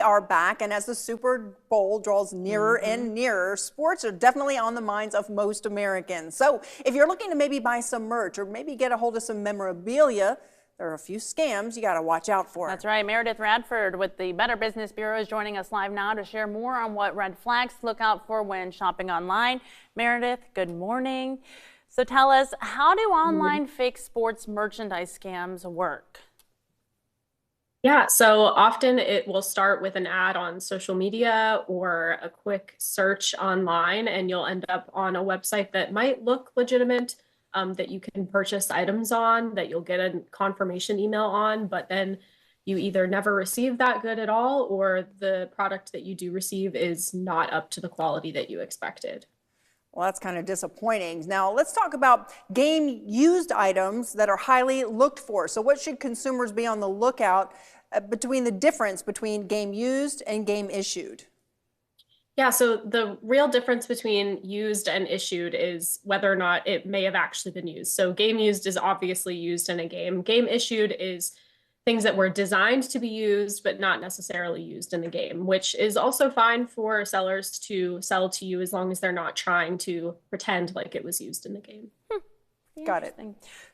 Are back, and as the Super Bowl draws nearer and nearer, sports are definitely on the minds of most Americans. So if you're looking to maybe buy some merch or maybe get a hold of some memorabilia, there are a few scams you got to watch out for. That's right. Meredith Radford with the Better Business Bureau is joining us live now to share more on what red flags to look out for when shopping online. Meredith, good morning. So tell us, how do online fake sports merchandise scams work? Yeah, so often it will start with an ad on social media or a quick search online, and you'll end up on a website that might look legitimate, that you can purchase items on, that you'll get a confirmation email on, but then you either never receive that good at all, or the product that you do receive is not up to the quality that you expected. Well, that's kind of disappointing. Now, let's talk about game used items that are highly looked for. So what should consumers be on the lookout between the difference between game used and game issued? Yeah, so the real difference between used and issued is whether or not it may have actually been used. So game used is obviously used in a game. Game issued is things that were designed to be used, but not necessarily used in the game, which is also fine for sellers to sell to you as long as they're not trying to pretend like it was used in the game. Got it.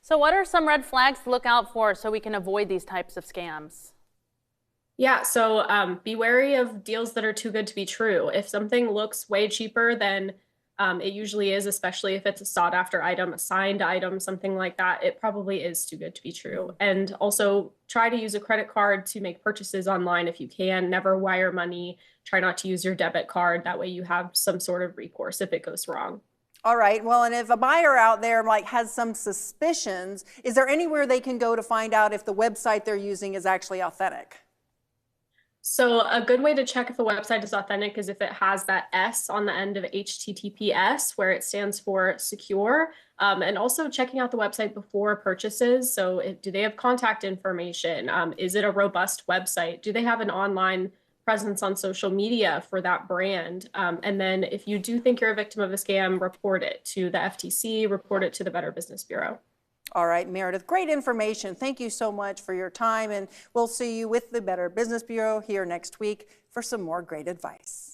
So what are some red flags to look out for so we can avoid these types of scams? Yeah, so be wary of deals that are too good to be true. If something looks way cheaper than it usually is, especially if it's a sought after item, a signed item, something like that, it probably is too good to be true. And also try to use a credit card to make purchases online if you can. Never wire money. Try not to use your debit card. That way you have some sort of recourse if it goes wrong. All right. Well, and if a buyer out there has some suspicions, is there anywhere they can go to find out if the website they're using is actually authentic? So a good way to check if a website is authentic is if it has that S on the end of HTTPS, where it stands for secure, and also checking out the website before purchases. So do they have contact information? Is it a robust website? Do they have an online presence on social media for that brand? And then if you do think you're a victim of a scam, report it to the FTC, report it to the Better Business Bureau. All right, Meredith, great information. Thank you so much for your time, and we'll see you with the Better Business Bureau here next week for some more great advice.